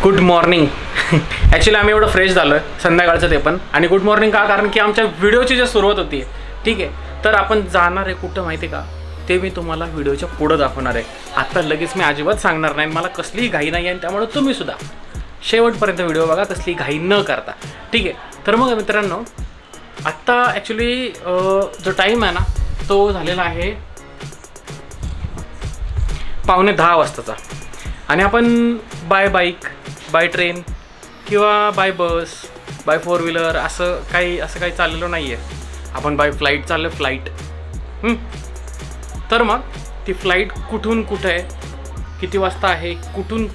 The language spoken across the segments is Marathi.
Good morning. ॲक्च्युली आम्ही एवढं फ्रेश झालो आहे संध्याकाळचं ते पण. आणि गुड मॉर्निंग का, कारण की आमच्या व्हिडिओची जी सुरुवात होती ठीक आहे, तर आपण जाणार आहे कुठं माहिती आहे का, ते मी तुम्हाला व्हिडिओच्या पुढं दाखवणार आहे. आत्ता लगेच मी अजिबात सांगणार नाही, मला कसलीही घाई नाही आहे. त्यामुळे तुम्ही सुद्धा शेवटपर्यंत व्हिडिओ बघा, कसली घाई न करता. ठीक आहे. तर मग मित्रांनो, आत्ता ॲक्च्युली जो टाईम आहे ना तो झालेला आहे 9:15 वाजताचा. आणि आपण बाय बाईक, बाय ट्रेन किंवा बाय बस, बाय 4 व्हीलर असं काही चाललेलो नाही आहे. आपण बाय फ्लाईट चाललो, फ्लाईट. तर मग ती फ्लाईट कुठून कुठं आहे, किती वाजता आहे, कुठून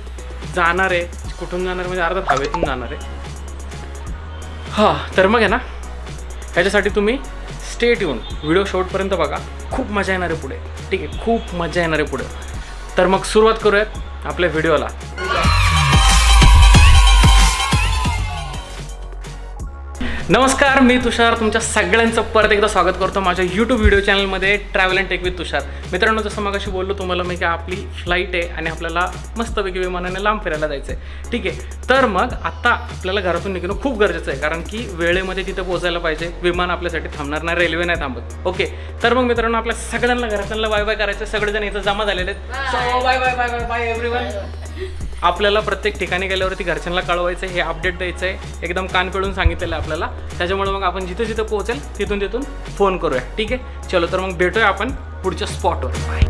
जाणार आहे, कुठून जाणार म्हणजे अर्थात हवेतून जाणार आहे. हां, तर मग आहे ना, ह्याच्यासाठी तुम्ही स्टे ट्यून, व्हिडिओ शेवटपर्यंत बघा. खूप मजा येणार आहे पुढे. ठीक आहे, खूप मजा येणार आहे पुढे. तर मग सुरुवात करूयात आपल्या व्हिडिओला. नमस्कार, मी तुषार. तुमच्या सगळ्यांचं परत एकदा स्वागत करतो माझ्या यूट्यूब व्हिडिओ चॅनलमध्ये ट्रॅव्हल अँड टेक विथ तुषार. मित्रांनो, जसं मगाशी बोललो तुम्हाला मी की आपली फ्लाईट आहे आणि आपल्याला मस्तपैकी विमानाने लांब फिरायला जायचं आहे. ठीक आहे. तर मग आत्ता आपल्याला घरातून निघणं खूप गरजेचं आहे, कारण की वेळेमध्ये तिथं पोहोचायला पाहिजे. विमान आपल्यासाठी थांबणार नाही, रेल्वे नाही थांबत. ओके. तर मग मित्रांनो, आपल्या सगळ्यांना घरातल्यांना बाय बाय करायचं. सगळेजण इथं जमा झालेले आहेत. So bye bye bye bye bye everyone. आपल्याला प्रत्येक ठिकाणी गेल्यावरती घरच्यांना कळवायचं आहे, हे अपडेट द्यायचं आहे. एकदम कान पिळून सांगितलेलं आहे आपल्याला. त्याच्यामुळे मग आपण जिथं जिथं पोहोचेल तिथून फोन करूया. ठीक आहे. चलो, तर मग भेटूया आपण पुढच्या स्पॉटवर. बाय.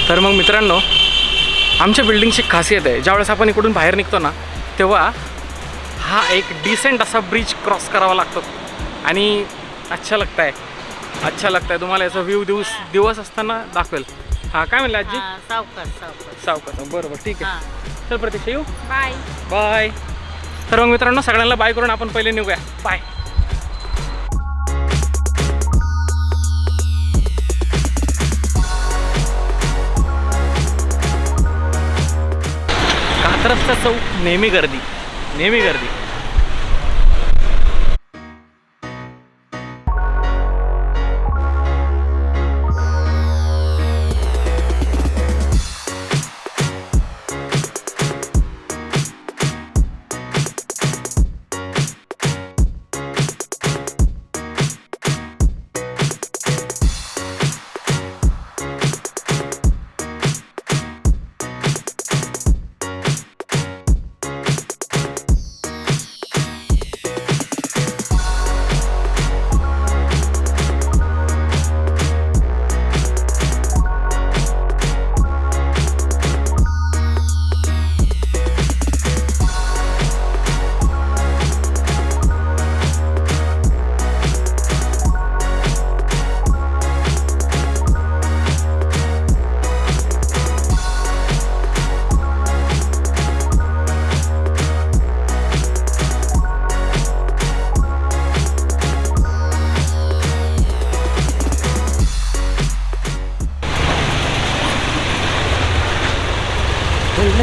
तर मग मित्रांनो, आमच्या बिल्डिंगची खासियत आहे, ज्यावेळेस आपण इकडून बाहेर निघतो ना, तेव्हा हा एक डिसेंट असा ब्रिज क्रॉस करावा लागतो. आणि अच्छा लगता है तुम्हाला याचा व्ह्यू दिवस असताना दाखवेल. हां, काय म्हणलं आजी? सावकाश. बरोबर, ठीक आहे. चल प्रतीक्षा, येऊ. Bye bye. तर मग मित्रांनो, सगळ्यांना बाय करून आपण पहिले निघूया. बाय. कात्रजचा चौक नेहमी गर्दी.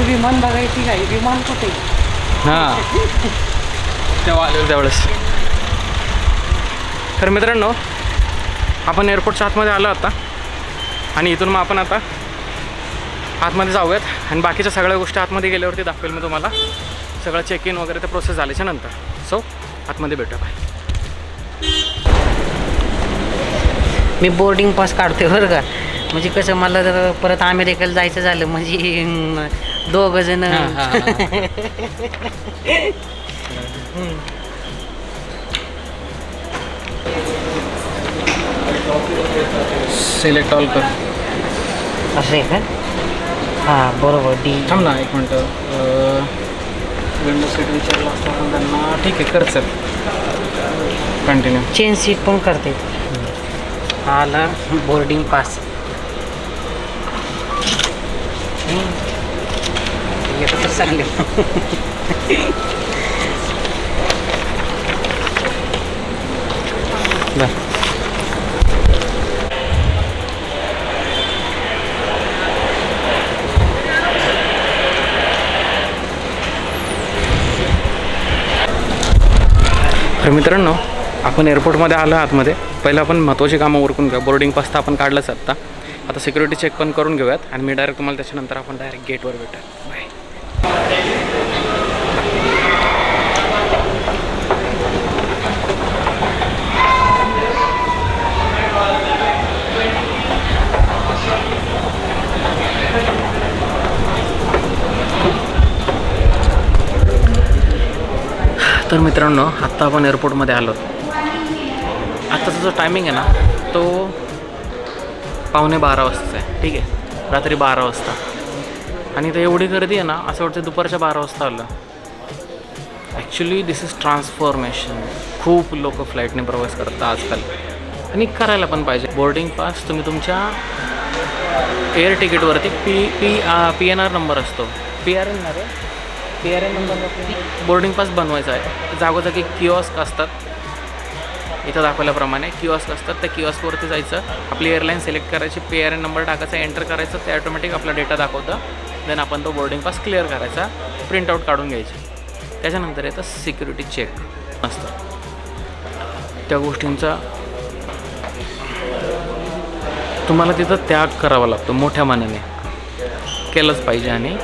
विमान बघायची काय, विमान कुठे? हां, तेव्हा आलेलं त्यावेळेस. तर मित्रांनो, आपण एअरपोर्टच्या आतमध्ये आलो आता. आणि इथून मग आपण आता आतमध्ये जाऊयात. आणि बाकीच्या सगळ्या गोष्टी आतमध्ये गेल्यावरती दाखवेल मी तुम्हाला. सगळं चेक इन वगैरे ते प्रोसेस झाल्याच्या नंतर. सो आतमध्ये भेटूया. बाय. मी बोर्डिंग पास काढते बरं का, म्हणजे कसं मला जर परत अमेरिकेला जायचं झालं म्हणजे 2 जण. सिलेक्ट ऑल कर. असं आहे का? हां, बरोबर. डी. थांब ना एक मिनटं. विंडो सीट विचारलं असतं पण त्यांना. ठीक आहे, कर सर. कंटिन्यू. चेंज सीट पण करते. आला बोर्डिंग पास. येतं तर चांगले. बरं. तर मित्रांनो, आपण एअरपोर्टमध्ये आलो आतमध्ये. पहिलं आपण महत्त्वाची कामं उरकून घेऊ. बोर्डिंग पास तर आपण काढलंच आता सिक्युरिटी चेक पण करून घेऊयात आणि मी डायरेक्ट तुम्हाला त्याच्यानंतर आपण डायरेक्ट गेटवर भेटूयात. बाय. तर मित्रांनो, आत्ता आपण एअरपोर्टमध्ये आलो. आत्ताचा जो टायमिंग आहे ना तो 11:15 वाजताचा आहे. ठीक आहे, रात्री 12 वाजता. आणि इथं एवढी गर्दी आहे ना, असं वाटतं दुपारच्या 12 वाजता आलं. Actually this is transformation. खूप लोक फ्लाईटने प्रवास करतात आजकाल आणि करायला पण पाहिजे. बोर्डिंग पास तुम्ही तुमच्या एअर तिकीटवरती PNR नंबर असतो. PRN नंबर बोर्डिंग पास बनवायचा आहे. जागोजागी किऑस्क असतात, इथं दाखवल्याप्रमाणे किऑस्क असतात. त्या किऑस्कवरती जायचं, आपली एअरलाईन सिलेक्ट करायची, PRN नंबर टाकायचा, एंटर करायचं, ते ऑटोमॅटिक आपला डेटा दाखवतं. देन आपण तो बोर्डिंग पास क्लिअर करायचा, प्रिंटआउट काढून घ्यायची. त्याच्यानंतर येतं सिक्युरिटी चेक असतं. त्या गोष्टींचा तुम्हाला तिथं त्याग करावा लागतो, मोठ्या मनाने केलंच पाहिजे. आणि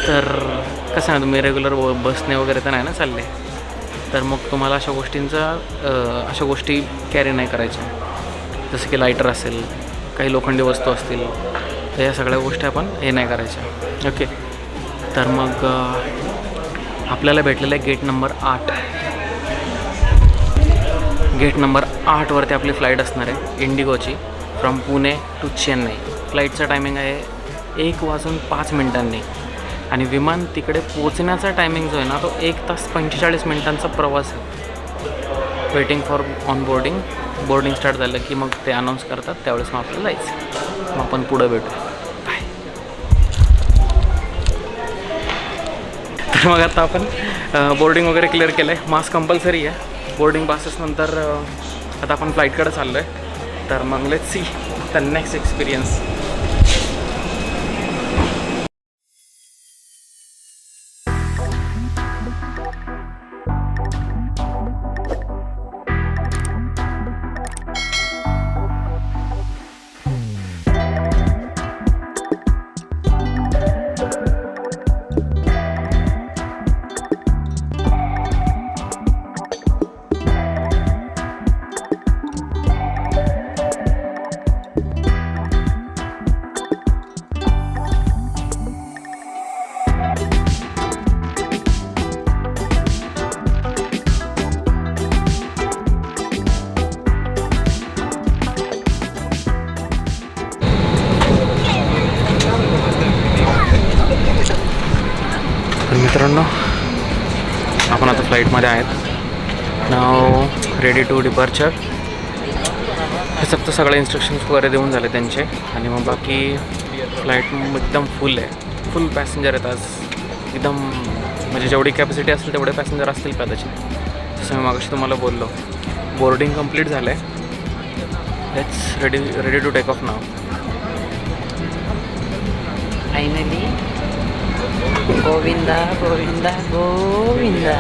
तर कसं आहे, तुम्ही रेग्युलर बसने वगैरे तर नाही ना चालले, तर मग तुम्हाला अशा गोष्टी कॅरी नाही करायच्या. जसं की लायटर असेल, काही लोखंडी वस्तू असतील, तर या सगळ्या गोष्टी आपण हे नाही करायच्या. ओके, तर मग आपल्याला भेटलेलं आहे गेट नंबर 8. गेट नंबर 8वरती आपली फ्लाईट असणार आहे इंडिगोची, फ्रॉम पुणे टू चेन्नई. फ्लाईटचा टायमिंग आहे 1:05 आणि विमान तिकडे पोचण्याचा टायमिंग जो आहे ना तो 1:45 मिनिटांचा प्रवास आहे. Waiting for on boarding. Boarding start झालं की मग ते अनाऊन्स करतात, त्यावेळेस मग आपल्याला जायचं. मग आपण पुढं भेटू. बाय. तर मग आता आपण बोर्डिंग वगैरे क्लिअर केलं आहे. मास्क कंपल्सरी आहे. बोर्डिंग पासेस नंतर आता आपण फ्लाईटकडे चाललो आहे. तर मग let's see the next experience. मित्रांनो, आपण आता फ्लाईटमध्ये आहेत. नाव रेडी टू डिपार्चर. हे फक्त सगळे इन्स्ट्रक्शन्स वगैरे देऊन झाले त्यांचे. आणि मग बाकी फ्लाईट एकदम फुल आहे. फुल पॅसेंजर आहेत आज एकदम. म्हणजे जेवढी कॅपॅसिटी असेल तेवढे पॅसेंजर असतील कदाचित. जसं मी मागाशी तुम्हाला बोललो, बोर्डिंग कंप्लीट झालं आहे. Let's ready to take off now. Finally Govinda Govinda Govinda.